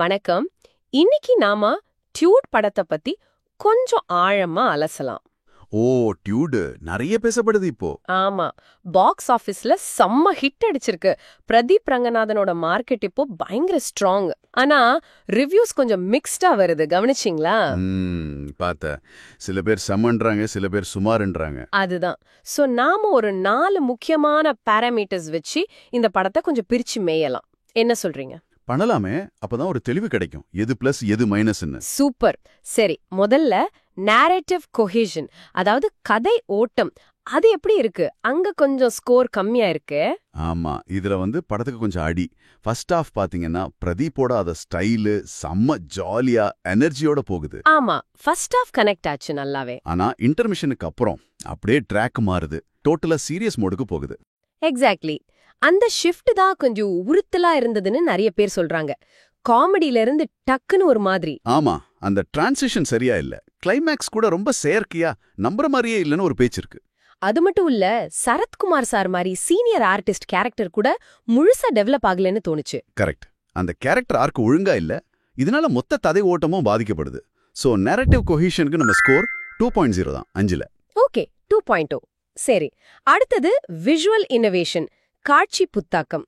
வணக்கம். இன்னைக்கு நாம டியூட் படத்தை பத்தி கொஞ்சம் ஆழமா அலசலாம். ஓ டியூடு நிறைய பேசப்படுது இப்போ. ஆமா, பாக்ஸ் ஆபீஸ்ல செம்ம ஹிட் அடிச்சிருக்கு. பிரதீப் ரங்கநாதனோட மார்க்கெட் இப்போ பயங்கர ஸ்ட்ராங். ஆனா ரிவ்யூஸ் கொஞ்சம் மிக்ஸ்டா வருது, கவனிச்சிங்களா? பார்த்த சில பேர் சமன்றாங்க, சில பேர் சுமாருன்றாங்க. அதுதான். சோ நாம ஒரு 4 முக்கியமான பாராமீட்டர்ஸ் வச்சு இந்த படத்தை கொஞ்சம் பிரிச்சு மேயலாம். என்ன சொல்றீங்க? பண்ணலாமே, அப்பதான் ஒரு தெளிவு கிடைக்கும், எது பிளஸ் எது மைனஸ்ன்னு. சூப்பர். சரி, முதல்ல narrative cohesion, அதாவது கதை ஓட்டம், அது எப்படி இருக்கு? அங்க கொஞ்சம் ஸ்கோர் கம்மியா இருக்கு. ஆமா, இதுல படத்துக்கு கொஞ்சம் அடி. ஃபர்ஸ்ட் ஹாஃப் பாத்தீங்கன்னா பிரதீப்போட அத ஸ்டைலு செம்ம ஜாலியா எனர்ஜியோட போகுது. ஆமா, ஃபர்ஸ்ட் ஹாஃப் கனெக்ட் ஆச்சு நல்லாவே. ஆனா இன்டர்மிஷனுக்கு அப்புறம் அப்படியே ட்ராக் மாறுது, டோட்டலா சீரியஸ் மோடுக்கு போகுது. எக்ஸாக்ட்லி. அந்த ஷிஃப்ட் தான் கொஞ்சம் உறுத்தலா இருந்ததுன்னு நிறைய பேர் சொல்றாங்க. காமெடியில இருந்து டக்குன்னு ஒரு மாதிரி. ஆமா, அந்த டிரான்சிஷன் சரியா இல்ல. கிளைமேக்ஸ் கூட ரொம்ப செயற்கையா நம்புற மாதிரியே இல்லன்னு ஒரு பேச்சு இருக்கு. அது மட்டும் இல்ல, சரத்குமார் சார் மாதிரி சீனியர் ஆர்டிஸ்ட் கேரக்டர் கூட முழுசா டெவலப் ஆகலன்னு தோணுச்சு. கரெக்ட். அந்த கேரக்டர் ஆர்க் ஒழுங்கா இல்ல, இதனால மொத்த கதை ஓட்டமும் பாதிக்கப்படுது. சோ நரேட்டிவ் கொஹீஷனுக்கு நம்ம ஸ்கோர் 2.0 தான், 5ல. ஓகே, 2.0. சரி, அடுத்தது விஷுவல் இன்னோவேஷன், காட்சி புத்தாக்கம்.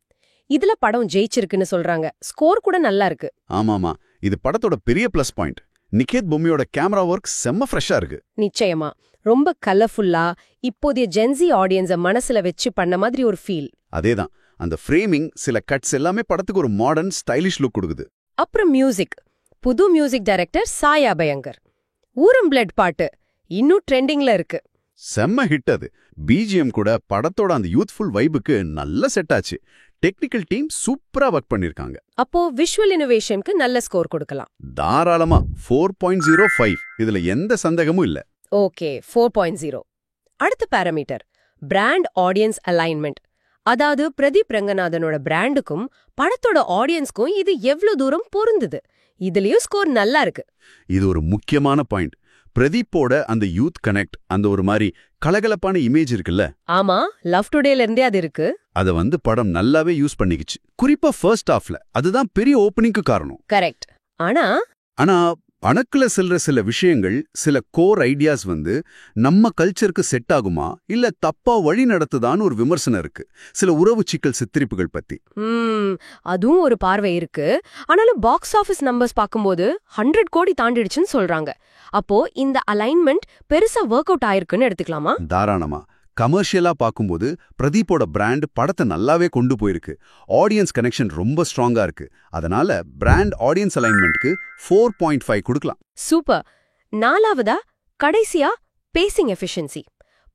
இதுல படம் ஜெயிச்சிருக்குன்னு சொல்றாங்க. ஸ்கோர் கூட நல்லா இருக்கு. ஆமாமா, இது படத்தோட பெரிய பிளஸ் பாயிண்ட். நிகேத் பொம்மியோட கேமரா ஒர்க் செம்ம ஃப்ரெஷ்ஷா இருக்கு. நிச்சயமா, ரொம்ப கலர்ஃபுல்லா இப்போதைய ஜென்சி ஆடியன்ஸ மனசுல வச்சு பண்ண மாதிரி ஒரு ஃபீல். அதேதான், அந்த ஃப்ரேமிங், சில கட்ஸ் எல்லாமே படத்துக்கு ஒரு மாடர்ன் ஸ்டைலிஷ் லுக் கொடுக்குது. அப்புறம் மியூசிக், புது மியூசிக் டைரக்டர் சாயா பயங்கர். ஊரும் பிளட் பாட்டு இன்னும் ட்ரெண்டிங்ல இருக்கு. செம்ம ஹிட் அது. பிஜிஎம் கூட படத்தோட அந்த யூத்ஃபுல் வைபுக்கு நல்ல செட் ஆச்சு. டெக்னிக்கல் டீம் சூப்பரா ஒர்க் பண்ணிருக்காங்க. அப்போ விஷுவல் இன்னோவேஷனுக்கு நல்ல ஸ்கோர் கொடுக்கலாம். தாராளமா 4.05. இதுல எந்த சந்தேகமும் இல்ல. ஓகே, 4.0. அடுத்த பாராமீட்டர் பிராண்ட் ஆடியன்ஸ் அலைன்மெண்ட். அதாவது பிரதீப் ரங்கநாதனோட பிராண்டுக்கும் படத்தோட ஆடியன்ஸ்க்கும் இது எவ்வளவு தூரம் பொருந்துது. இதுலயும் ஸ்கோர் நல்லா இருக்கு. இது ஒரு முக்கியமான பாயிண்ட். பிரதீப்போட அந்த யூத் கனெக்ட், அந்த ஒரு மாதிரி கலகலப்பான இமேஜ் இருக்குல்ல. ஆமா, லவ் டுடேல இருந்தே அது இருக்கு. அத படம் நல்லாவே யூஸ் பண்ணிக்கிச்சு, குறிப்பா ஃபர்ஸ்ட் ஹாஃப்ல. அதுதான் பெரிய ஓப்பனிங்க்கு காரணம். கரெக்ட். ஆனா அணக்குல செல்ற சில விஷயங்கள், சில கோர் ஐடியாஸ் நம்ம கல்ச்சருக்கு செட் ஆகுமா இல்ல தப்பா வழி நடத்துதான்னு ஒரு விமர்சனம் இருக்கு. சில உறவு சிக்கல் சித்தரிப்புகள் பத்தி. அதுவும் ஒரு பார்வை இருக்கு. ஆனாலும் பாக்ஸ் ஆபீஸ் நம்பர்ஸ் பார்க்கும்போது 100 கோடி தாண்டிடுச்சுன்னு சொல்றாங்க. அப்போ இந்த அலைன்மெண்ட் பெருசா ஒர்க் அவுட் ஆயிருக்குன்னு எடுத்துக்கலாமா? தாராளமா. கமர்ஷியலா பார்க்கும்போது பிரதீப்போட பிராண்ட் படத்தை நல்லாவே கொண்டு போயிருக்கு. ஆடியன்ஸ் கனெக்ஷன் ரொம்ப ஸ்ட்ராங்கா இருக்கு. அதனால பிராண்ட் ஆடியன்ஸ் அலைன்மெண்ட்க்கு 4.5 கொடுக்கலாம். சூப்பர். நாலாவதா கடைசியா பேசிங் எஃபிஷியன்சி.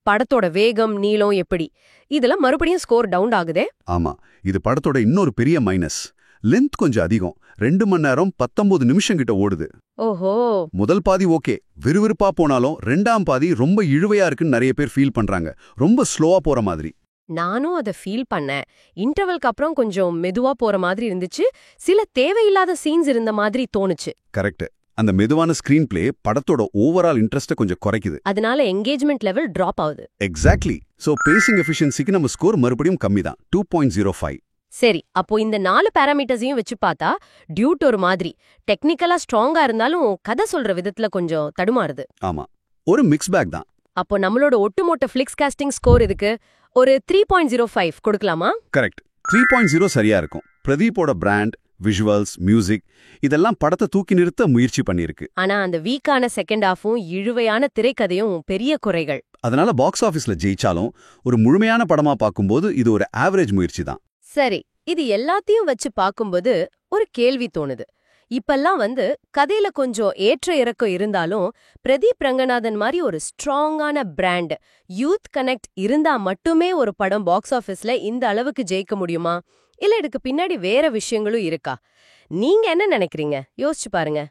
படத்தோட வேகம், நீளம் எப்படி? இதுல மறுபடியும் ஸ்கோர் டவுன் ஆகுதே. ஆமா, இது படத்தோட இன்னொரு பெரிய மைனஸ். லென்த் கொஞ்சம் அதிகம். 2 மணி நேரம் 19 நிமிஷம் கிட்ட ஓடுது. ஓஹோ. முதல் பாதி ஓகே, விறுவிறுப்பா போனாலும் 2ஆம் பாதி ரொம்ப இழுவையா இருக்குன்னு நிறைய பேர் ஃபீல் பண்றாங்க. ரொம்ப ஸ்லோவா போற மாதிரி. நானும் அதை ஃபீல் பண்ணேன். இன்டர்வல்க்கு அப்புறம் கொஞ்சம் மெதுவா போற மாதிரி இருந்துச்சு. சில தேவையில்லாத சீன்ஸ் இருந்த மாதிரி தோணுச்சு. கரெக்ட். அந்த மெதுவான ஸ்கிரீன் பிளே படத்தோட ஓவரால் இன்ட்ரெஸ்ட கொஞ்சம் குறைக்குது. அதனால என்கேஜ்மெண்ட் லெவல் டிராப் ஆகுது. எக்ஸாக்ட்லி. சோ பேசிங் எஃபிஷியன்சிக்கு நம்ம ஸ்கோர் மறுபடியும் கம்மி தான், 2.05. சரி, அப்போ இந்த 4 பாராமீட்டர்ஸையும் வச்சு பார்த்தா டியூட் ஒரு மாதிரி டெக்னிக்கலா ஸ்ட்ராங்கா இருந்தாலும் கதை சொல்ற விதத்துல கொஞ்சம் தடுமாறுது. ஆமா, ஒரு மிக்ஸ் பேக் தான். அப்போ நம்மளோட ஒட்டுமொத்த ஃபிளிக்ஸ் காஸ்டிங் ஸ்கோர் இதுக்கு ஒரு 3.05 கொடுக்கலாமா? கரெக்ட். 3.0 சரியா இருக்கும். பிரதீப்போட பிராண்ட், விஷுவல்ஸ், மியூசிக் இதெல்லாம் படத்தை தூக்கி நிறுத்த முயற்சி பண்ணிருக்கு. ஆனா அந்த வீக்கான செகண்ட் ஹாஃபும் இழுவையான திரைக்கதையும் பெரிய குறைகள். அதனால பாக்ஸ் ஆபீஸ்ல ஜெயிச்சாலும் ஒரு முழுமையான படமா பார்க்கும்போது இது ஒரு ஆவரேஜ் முயற்சி தான். சரி, இது எல்லாத்தையும் வச்சு பார்க்கும்போது ஒரு கேள்வி தோணுது. இப்பெல்லாம் கதையில கொஞ்சம் ஏற்ற இறக்கம் இருந்தாலும் பிரதீப் ரங்கநாதன் மாதிரி ஒரு ஸ்ட்ராங்கான பிராண்ட், யூத் கனெக்ட் இருந்தா மட்டுமே ஒரு படம் பாக்ஸ் ஆபீஸ்ல இந்த அளவுக்கு ஜெயிக்க முடியுமா? இல்ல இதுக்கு பின்னாடி வேற விஷயங்களும் இருக்கா? நீங்க என்ன நினைக்கிறீங்க? யோசிச்சு பாருங்க.